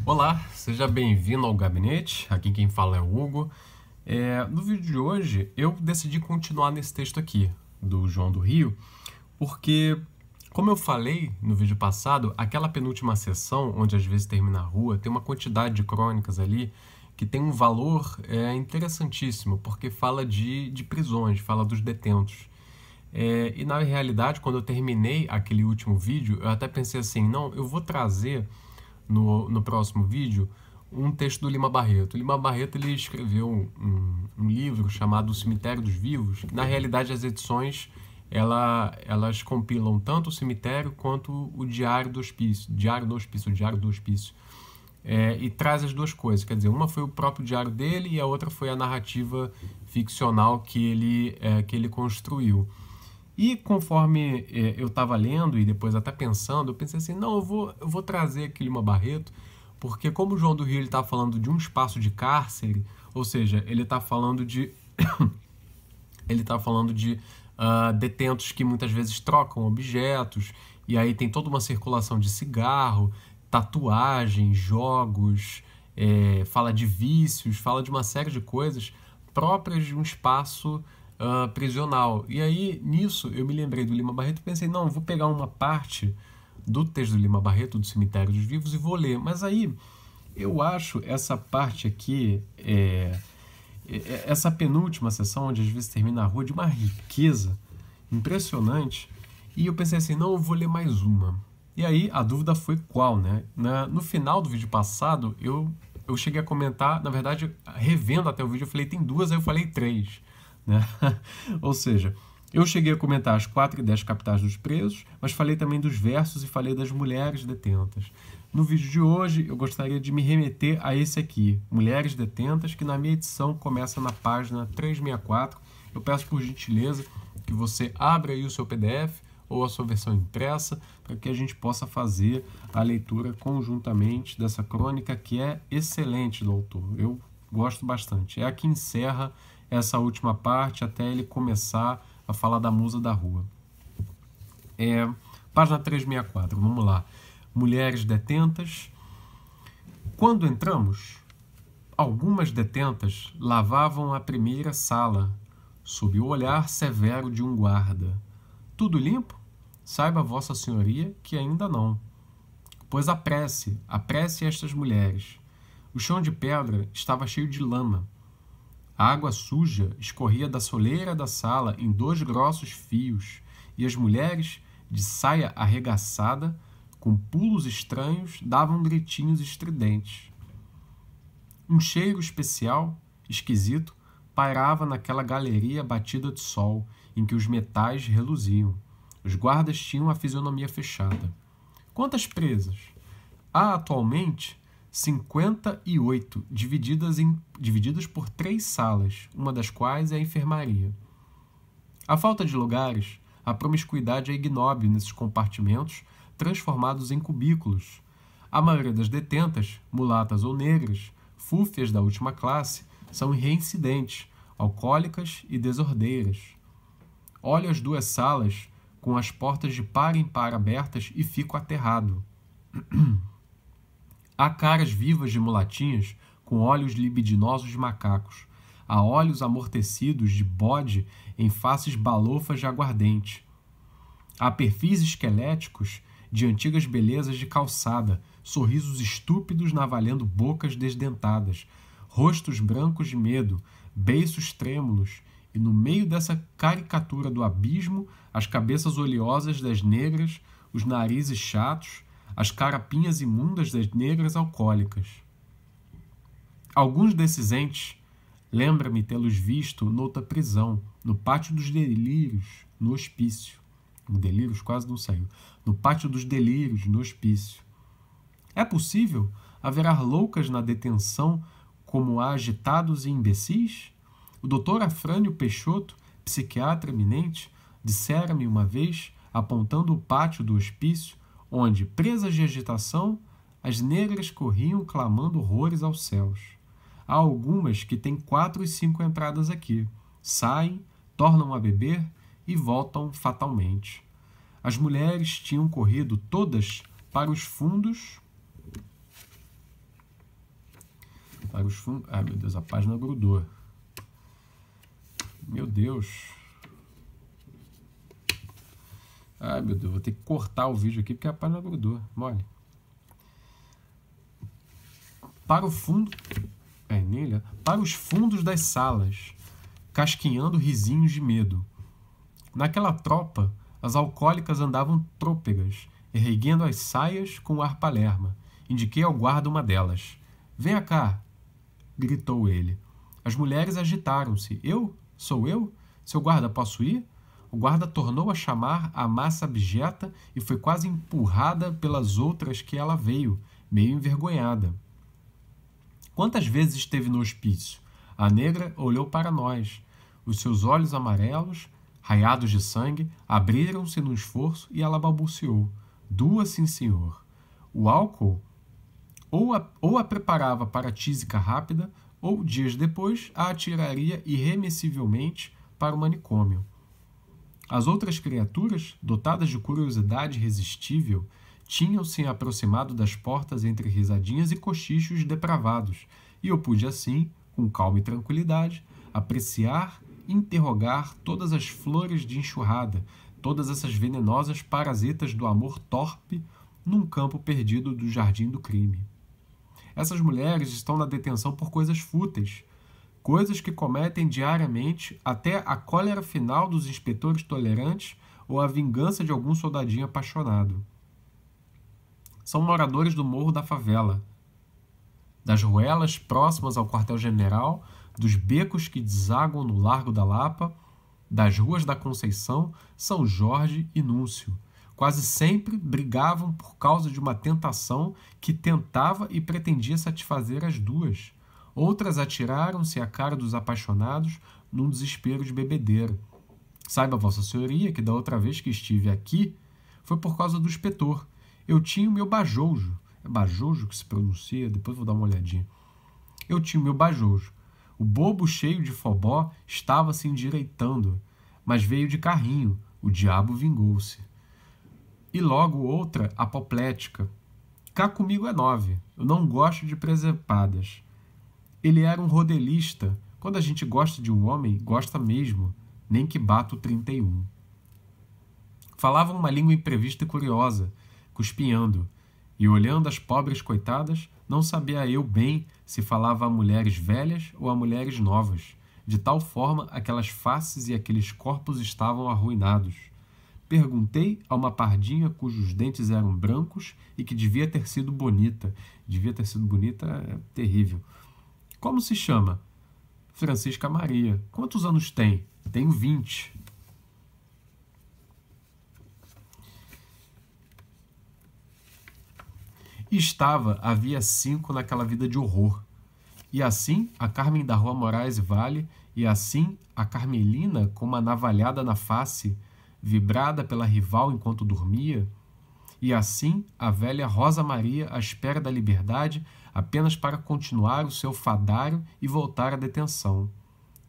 Olá, seja bem-vindo ao gabinete. Aqui quem fala é o Hugo. No vídeo de hoje eu decidi continuar nesse texto aqui do João do Rio, porque, como eu falei no vídeo passado, aquela penúltima sessão, onde às vezes termina a rua, tem uma quantidade de crônicas ali que tem um valor interessantíssimo, porque fala de prisões, fala dos detentos. E na realidade, quando eu terminei aquele último vídeo, eu até pensei assim, não, eu vou trazer no próximo vídeo um texto do Lima Barreto. O Lima Barreto ele escreveu um livro chamado O Cemitério dos Vivos, que na realidade as edições elas compilam tanto o cemitério quanto o Diário do Hospício, e traz as duas coisas, quer dizer, uma foi o próprio diário dele e a outra foi a narrativa ficcional que ele construiu. E conforme eu estava lendo e depois até pensando, eu pensei assim, não, eu vou trazer aqui Lima Barreto, porque como o João do Rio está falando de um espaço de cárcere, ou seja, ele está falando de detentos que muitas vezes trocam objetos, e aí tem toda uma circulação de cigarro, tatuagem, jogos, fala de vícios, fala de uma série de coisas próprias de um espaço prisional. E aí, nisso, eu me lembrei do Lima Barreto e pensei, não, vou pegar uma parte do texto do Lima Barreto, do Cemitério dos Vivos, e vou ler. Mas aí, eu acho essa parte aqui, essa penúltima sessão, onde às vezes termina a rua, de uma riqueza impressionante. E eu pensei assim, não, eu vou ler mais uma. E aí, a dúvida foi qual, né? No final do vídeo passado, eu cheguei a comentar, na verdade, revendo até o vídeo, eu falei, tem duas, aí eu falei três. Né? Ou seja, eu cheguei a comentar as 4 ideias capitais dos presos, mas falei também dos versos e falei das mulheres detentas. No vídeo de hoje, eu gostaria de me remeter a esse aqui, Mulheres Detentas, que na minha edição começa na página 364. Eu peço por gentileza que você abra aí o seu PDF ou a sua versão impressa, para que a gente possa fazer a leitura conjuntamente dessa crônica que é excelente do autor. Eu gosto bastante. É a que encerra essa última parte até ele começar a falar da musa da rua. Página 364, vamos lá. Mulheres detentas. Quando entramos, algumas detentas lavavam a primeira sala, sob o olhar severo de um guarda. Tudo limpo? Saiba Vossa Senhoria que ainda não. Pois apresse estas mulheres. O chão de pedra estava cheio de lama. A água suja escorria da soleira da sala em 2 grossos fios, e as mulheres, de saia arregaçada, com pulos estranhos, davam gritinhos estridentes. Um cheiro especial, esquisito, pairava naquela galeria batida de sol, em que os metais reluziam. Os guardas tinham a fisionomia fechada. Quantas presas? Há atualmente 58, divididas por 3 salas, uma das quais é a enfermaria. A falta de lugares, a promiscuidade é ignóbil nesses compartimentos, transformados em cubículos. A maioria das detentas, mulatas ou negras, fúfias da última classe, são reincidentes, alcoólicas e desordeiras. Olho as 2 salas, com as portas de par em par abertas, e fico aterrado. Há caras vivas de mulatinhas com olhos libidinosos de macacos. Há olhos amortecidos de bode em faces balofas de aguardente. Há perfis esqueléticos de antigas belezas de calçada, sorrisos estúpidos navalhando bocas desdentadas, rostos brancos de medo, beiços trêmulos, e no meio dessa caricatura do abismo, as cabeças oleosas das negras, os narizes chatos, as carapinhas imundas das negras alcoólicas. Alguns desses entes, lembra-me tê-los visto noutra prisão, no pátio dos delírios, no hospício. O delírios quase não saiu. No pátio dos delírios, no hospício. É possível? Haverá loucas na detenção como há agitados e imbecis? O doutor Afrânio Peixoto, psiquiatra eminente, dissera-me uma vez, apontando o pátio do hospício, onde, presas de agitação, as negras corriam clamando horrores aos céus. Há algumas que têm 4 e 5 entradas aqui. Saem, tornam a beber e voltam fatalmente. As mulheres tinham corrido todas para os fundos Para os fundos... Ai, meu Deus, a página grudou. Meu Deus. Ai, meu Deus, vou ter que cortar o vídeo aqui porque a página grudou. Mole. Para o fundo... Para os fundos das salas, casquinhando risinhos de medo. Naquela tropa, as alcoólicas andavam trôpegas, erguendo as saias com o ar palerma. Indiquei ao guarda uma delas. Venha cá, gritou ele. As mulheres agitaram-se. Eu? Sou eu? Seu guarda, posso ir? O guarda tornou a chamar a massa abjeta e foi quase empurrada pelas outras que ela veio, meio envergonhada. Quantas vezes esteve no hospício? A negra olhou para nós. Os seus olhos amarelos, raiados de sangue, abriram-se num esforço e ela balbuciou. 2, sim, senhor. O álcool ou a preparava para a tísica rápida, ou, dias depois, a atiraria irremessivelmente para o manicômio. As outras criaturas, dotadas de curiosidade irresistível, tinham-se aproximado das portas entre risadinhas e cochichos depravados, e eu pude assim, com calma e tranquilidade, apreciar e interrogar todas as flores de enxurrada, todas essas venenosas parasitas do amor torpe num campo perdido do jardim do crime. Essas mulheres estão na detenção por coisas fúteis, coisas que cometem diariamente até a cólera final dos inspetores tolerantes ou a vingança de algum soldadinho apaixonado. São moradores do morro da favela, das ruelas próximas ao quartel-general, dos becos que desaguam no Largo da Lapa, das ruas da Conceição, São Jorge e Núncio. Quase sempre brigavam por causa de uma tentação que tentava e pretendia satisfazer as duas. Outras atiraram-se à cara dos apaixonados num desespero de bebedeira. Saiba, Vossa Senhoria, que da outra vez que estive aqui foi por causa do inspetor. Eu tinha o meu bajojo. É bajojo que se pronuncia? Depois vou dar uma olhadinha. Eu tinha o meu bajojo. O bobo cheio de fobó estava se endireitando, mas veio de carrinho. O diabo vingou-se. E logo outra apoplética. Cá comigo é 9. Eu não gosto de presepadas. Ele era um rodelista. Quando a gente gosta de um homem, gosta mesmo. Nem que bata o 31. Falava uma língua imprevista e curiosa, cuspiando. E olhando as pobres coitadas, não sabia eu bem se falava a mulheres velhas ou a mulheres novas. De tal forma, aquelas faces e aqueles corpos estavam arruinados. Perguntei a uma pardinha cujos dentes eram brancos e que devia ter sido bonita. Devia ter sido bonita é terrível. Como se chama? Francisca Maria. Quantos anos tem? Tenho 20. Estava, havia 5 naquela vida de horror. E assim a Carmen da Rua Moraes Vale, e assim a Carmelina com uma navalhada na face, vibrada pela rival enquanto dormia, e assim a velha Rosa Maria à espera da liberdade apenas para continuar o seu fadário e voltar à detenção.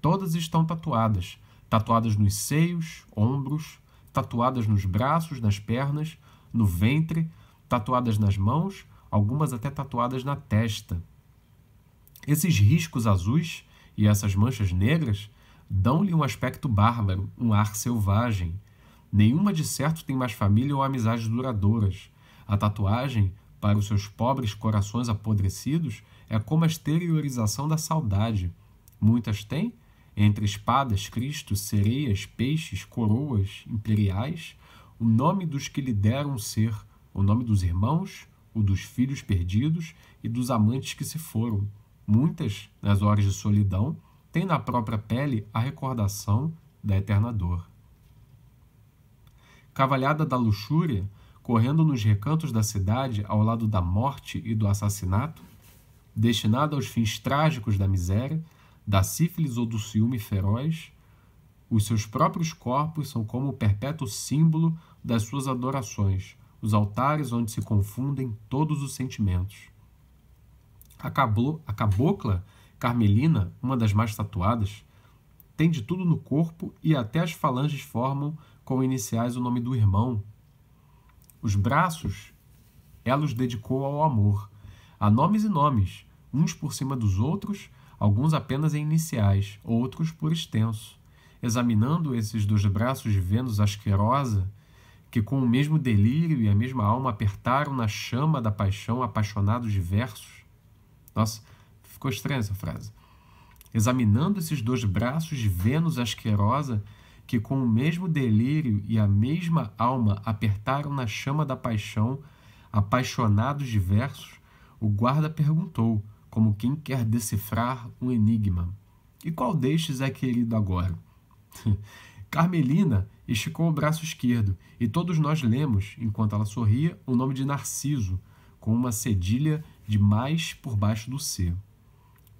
Todas estão tatuadas, tatuadas nos seios, ombros, tatuadas nos braços, nas pernas, no ventre, tatuadas nas mãos, algumas até tatuadas na testa. Esses riscos azuis e essas manchas negras dão-lhe um aspecto bárbaro, um ar selvagem. Nenhuma de certo tem mais família ou amizades duradouras. A tatuagem, para os seus pobres corações apodrecidos, é como a exteriorização da saudade. Muitas têm, entre espadas, cristos, sereias, peixes, coroas imperiais, o nome dos que lhe deram ser, o nome dos irmãos, o dos filhos perdidos e dos amantes que se foram. Muitas, nas horas de solidão, têm na própria pele a recordação da eterna dor. Cavalhada da luxúria, correndo nos recantos da cidade ao lado da morte e do assassinato, destinada aos fins trágicos da miséria, da sífilis ou do ciúme feroz, os seus próprios corpos são como o perpétuo símbolo das suas adorações, os altares onde se confundem todos os sentimentos. A cabocla Carmelina, uma das mais tatuadas, tem de tudo no corpo e até as falanges formam com iniciais o nome do irmão. Os braços ela os dedicou ao amor. Há nomes e nomes. uns por cima dos outros, alguns apenas em iniciais, outros por extenso. Examinando esses dois braços de Vênus asquerosa, que com o mesmo delírio e a mesma alma apertaram na chama da paixão apaixonados diversos. Nossa, ficou estranha essa frase. Examinando esses dois braços de Vênus asquerosa, que com o mesmo delírio e a mesma alma apertaram na chama da paixão, apaixonados diversos, o guarda perguntou, como quem quer decifrar um enigma: e qual destes é querido agora? Carmelina esticou o braço esquerdo, e todos nós lemos, enquanto ela sorria, o nome de Narciso, com uma cedilha de mais por baixo do C.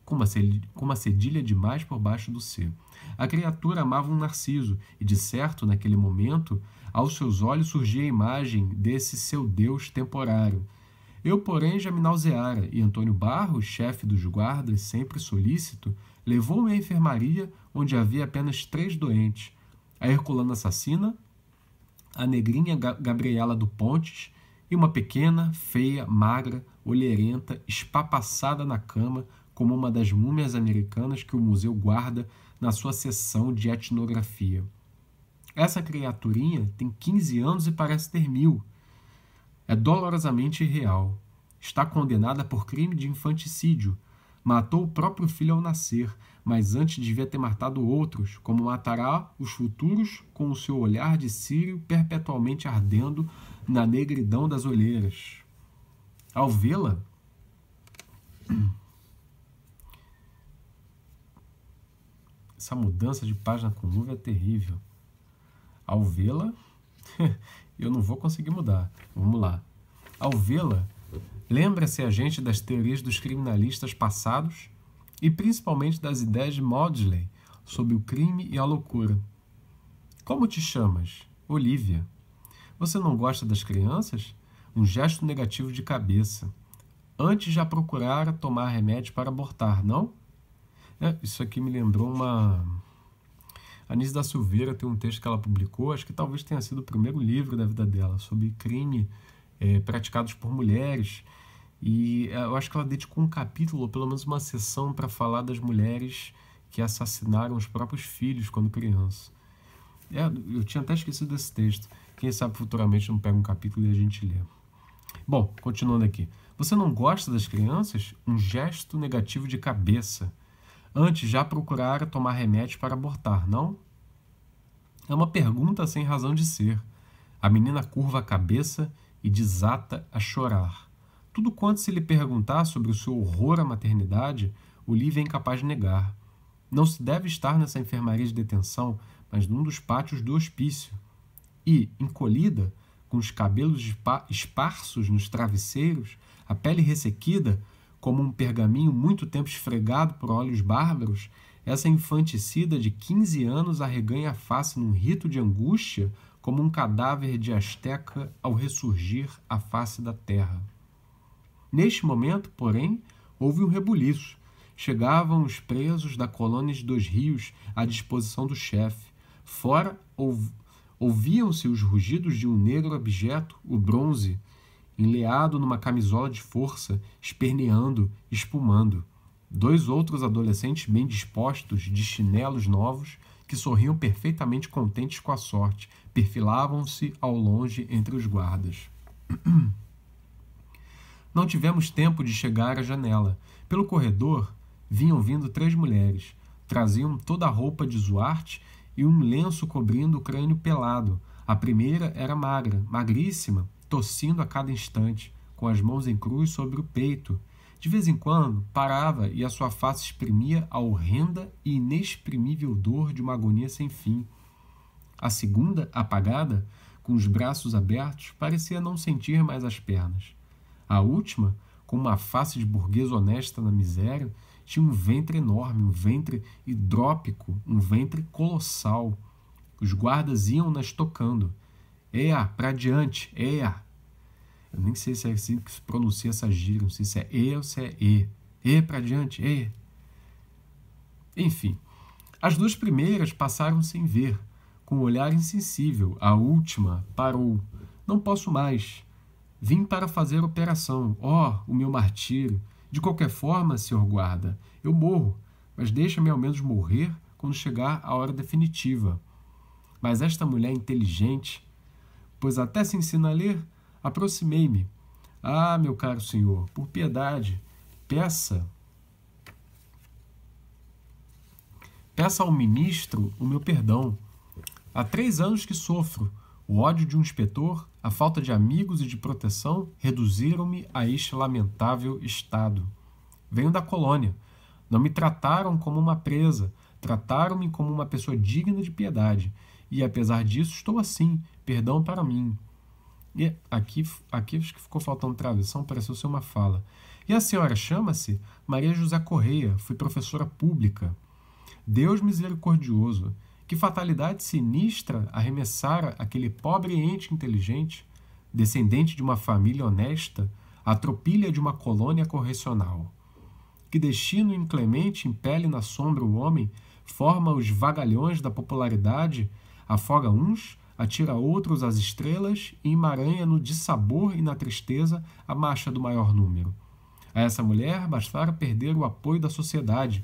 Com uma cedilha de mais por baixo do C. A criatura amava um Narciso, e de certo, naquele momento, aos seus olhos surgia a imagem desse seu Deus temporário. Eu, porém, já me nauseara, e Antônio Barros, chefe dos guardas, sempre solícito, levou-me à enfermaria, onde havia apenas 3 doentes: a herculana assassina, a negrinha Gabriela do Pontes e uma pequena, feia, magra, olheirenta, espapassada na cama, como uma das múmias americanas que o museu guarda na sua seção de etnografia. Essa criaturinha tem 15 anos e parece ter 1000. É dolorosamente irreal. Está condenada por crime de infanticídio. Matou o próprio filho ao nascer, mas antes devia ter matado outros, como matará os futuros com o seu olhar de círio perpetualmente ardendo na negridão das olheiras. Ao vê-la, essa mudança de página com luva é terrível. Ao vê-la, eu não vou conseguir mudar. Vamos lá. Ao vê-la, lembra-se a gente das teorias dos criminalistas passados e principalmente das ideias de Maudsley sobre o crime e a loucura. Como te chamas? Olivia. Você não gosta das crianças? Um gesto negativo de cabeça. Antes já procurara tomar remédio para abortar, não? Isso aqui me lembrou uma... A Anísia da Silveira tem um texto que ela publicou, acho que talvez tenha sido o primeiro livro da vida dela, sobre crime praticados por mulheres. E eu acho que ela dedicou um capítulo, ou pelo menos uma sessão, para falar das mulheres que assassinaram os próprios filhos quando criança. Eu tinha até esquecido desse texto. Quem sabe futuramente não pega um capítulo e a gente lê. Bom, continuando aqui. Você não gosta das crianças? Um gesto negativo de cabeça. Antes já procurara tomar remédio para abortar, não? É uma pergunta sem razão de ser. A menina curva a cabeça e desata a chorar. Tudo quanto se lhe perguntar sobre o seu horror à maternidade, Olivia é incapaz de negar. Não se deve estar nessa enfermaria de detenção, mas num dos pátios do hospício. E, encolhida, com os cabelos esparsos nos travesseiros, a pele ressequida, como um pergaminho muito tempo esfregado por olhos bárbaros, essa infanticida de 15 anos arreganha a face num rito de angústia, como um cadáver de asteca ao ressurgir à face da terra. Neste momento, porém, houve um rebuliço. Chegavam os presos da colônia de 2 Rios à disposição do chefe. Fora ouviam-se os rugidos de um negro abjeto, o Bronze, enleado numa camisola de força, esperneando, espumando. 2 outros adolescentes bem dispostos, de chinelos novos, que sorriam perfeitamente contentes com a sorte, perfilavam-se ao longe entre os guardas. Não tivemos tempo de chegar à janela. Pelo corredor vinham vindo 3 mulheres. Traziam toda a roupa de Zuarte e um lenço cobrindo o crânio pelado. A primeira era magra, magríssima, tossindo a cada instante, com as mãos em cruz sobre o peito. De vez em quando, parava e a sua face exprimia a horrenda e inexprimível dor de uma agonia sem fim. A segunda, apagada, com os braços abertos, parecia não sentir mais as pernas. A última, com uma face de burguesa honesta na miséria, tinha um ventre enorme, um ventre hidrópico, um ventre colossal. Os guardas iam-nas tocando. Ea, para diante, ea. Eu nem sei se é assim que se pronuncia essa gíria, não sei se é e ou se é e. E, para diante, e. Enfim, as 2 primeiras passaram sem ver, com o olhar insensível. A última parou. Não posso mais. Vim para fazer operação. Oh, o meu martírio. De qualquer forma, senhor guarda, eu morro, mas deixa-me ao menos morrer quando chegar a hora definitiva. Mas esta mulher inteligente, pois até se ensina a ler, aproximei-me. Ah, meu caro senhor, por piedade, peça ao ministro o meu perdão. Há 3 anos que sofro. O ódio de um inspetor, a falta de amigos e de proteção reduziram-me a este lamentável estado. Venho da colônia. Não me trataram como uma presa, trataram-me como uma pessoa digna de piedade. E apesar disso, estou assim. Perdão para mim. E aqui acho que ficou faltando tradução, pareceu ser uma fala. E a senhora chama-se Maria José Correia, fui professora pública. Deus misericordioso, que fatalidade sinistra arremessara aquele pobre ente inteligente, descendente de uma família honesta, à tropilha de uma colônia correcional. Que destino inclemente impele na sombra o homem, forma os vagalhões da popularidade, afoga uns, atira outros às estrelas e emaranha no dissabor e na tristeza a marcha do maior número. A essa mulher bastara perder o apoio da sociedade,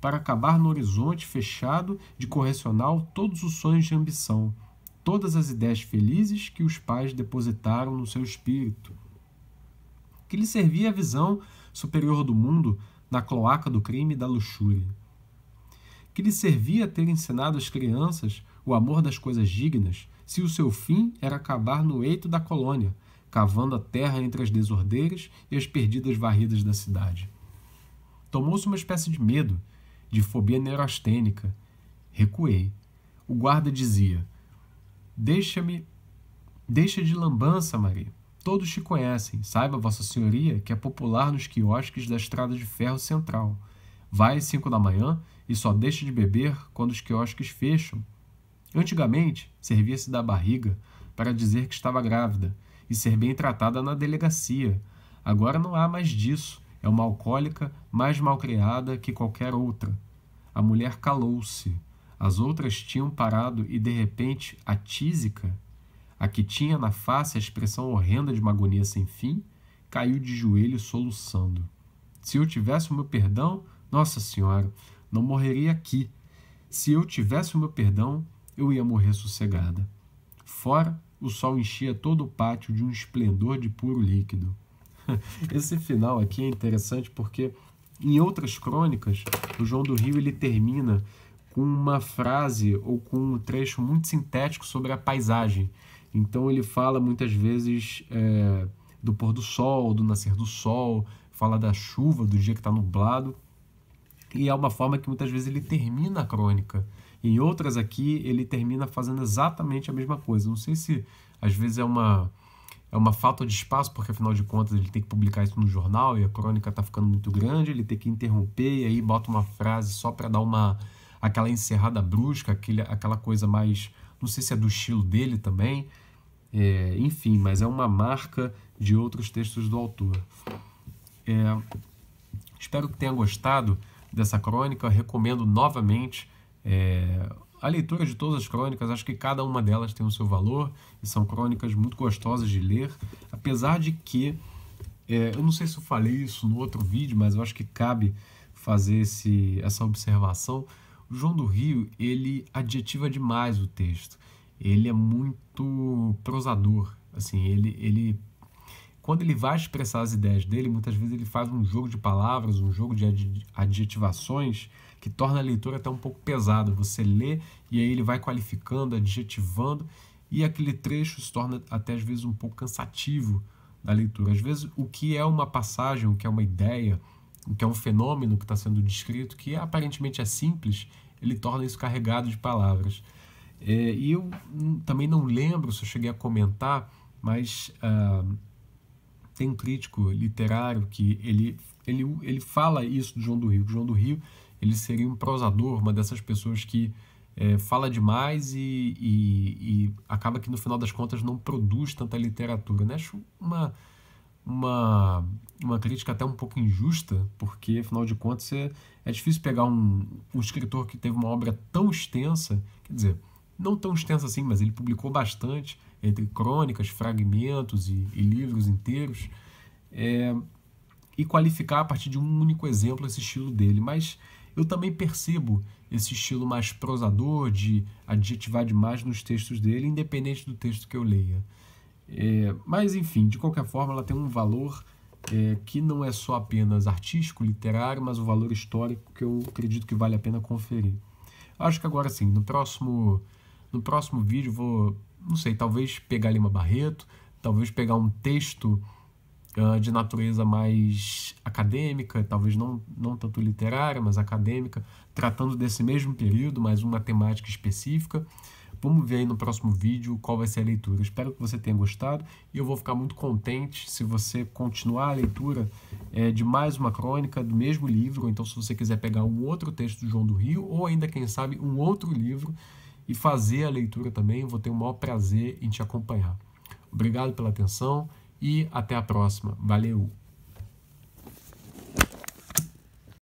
para acabar no horizonte fechado de correcional todos os sonhos de ambição, todas as ideias felizes que os pais depositaram no seu espírito. Que lhe servia a visão superior do mundo na cloaca do crime e da luxúria? Que lhe servia ter ensinado às crianças o amor das coisas dignas, se o seu fim era acabar no eito da colônia, cavando a terra entre as desordeiras e as perdidas varridas da cidade? Tomou-se uma espécie de medo, de fobia neurastênica. Recuei. O guarda dizia: Deixa de lambança, Maria. Todos te conhecem. Saiba, Vossa Senhoria, que é popular nos quiosques da Estrada de Ferro Central. Vai às 5 da manhã e só deixa de beber quando os quiosques fecham. Antigamente, servia-se da barriga para dizer que estava grávida e ser bem tratada na delegacia. Agora não há mais disso. É uma alcoólica mais malcriada que qualquer outra. A mulher calou-se. As outras tinham parado e, de repente, a tísica, a que tinha na face a expressão horrenda de uma agonia sem fim, caiu de joelhos soluçando. Se eu tivesse o meu perdão, Nossa Senhora, não morreria aqui. Se eu tivesse o meu perdão, eu ia morrer sossegada. Fora, o sol enchia todo o pátio de um esplendor de puro líquido. Esse final aqui é interessante porque em outras crônicas o João do Rio ele termina com uma frase ou com um trecho muito sintético sobre a paisagem. Então ele fala muitas vezes do pôr do sol, do nascer do sol, fala da chuva, do dia que está nublado, e é uma forma que muitas vezes ele termina a crônica. Em outras aqui ele termina fazendo exatamente a mesma coisa. Não sei se às vezes é uma falta de espaço, porque afinal de contas ele tem que publicar isso no jornal e a crônica está ficando muito grande, ele tem que interromper e aí bota uma frase só para dar aquela encerrada brusca, aquela coisa mais, não sei se é do estilo dele também, enfim, mas é uma marca de outros textos do autor. Espero que tenha gostado dessa crônica, eu recomendo novamente a leitura de todas as crônicas. Acho que cada uma delas tem o seu valor e são crônicas muito gostosas de ler, apesar de que, eu não sei se eu falei isso no outro vídeo, mas eu acho que cabe fazer essa observação. O João do Rio, ele adjetiva demais o texto, ele é muito prosador, assim, ele quando ele vai expressar as ideias dele, muitas vezes ele faz um jogo de palavras, um jogo de adjetivações que torna a leitura até um pouco pesada. Você lê e aí ele vai qualificando, adjetivando, e aquele trecho se torna até às vezes um pouco cansativo da leitura. Às vezes o que é uma passagem, o que é uma ideia, o que é um fenômeno que está sendo descrito, que aparentemente é simples, ele torna isso carregado de palavras. E eu também não lembro se eu cheguei a comentar, mas tem um crítico literário que ele fala isso do João do Rio. O João do Rio ele seria um prosador, uma dessas pessoas que fala demais e acaba que no final das contas não produz tanta literatura, né? Acho uma crítica até um pouco injusta, porque afinal de contas é difícil pegar um escritor que teve uma obra tão extensa, quer dizer, não tão extensa assim, mas ele publicou bastante, entre crônicas, fragmentos e livros inteiros, e qualificar a partir de um único exemplo esse estilo dele, mas eu também percebo esse estilo mais prosador, de adjetivar demais nos textos dele, independente do texto que eu leia. Mas, enfim, de qualquer forma, ela tem um valor que não é só apenas artístico, literário, mas um valor histórico que eu acredito que vale a pena conferir. Acho que agora sim, no próximo vídeo vou, não sei, talvez pegar Lima Barreto, talvez pegar um texto de natureza mais acadêmica, talvez não tanto literária, mas acadêmica, tratando desse mesmo período, mas uma temática específica. Vamos ver aí no próximo vídeo qual vai ser a leitura. Espero que você tenha gostado e eu vou ficar muito contente se você continuar a leitura de mais uma crônica do mesmo livro, ou então se você quiser pegar um outro texto do João do Rio, ou ainda, quem sabe, um outro livro e fazer a leitura também. Eu vou ter o maior prazer em te acompanhar. Obrigado pela atenção e até a próxima. Valeu!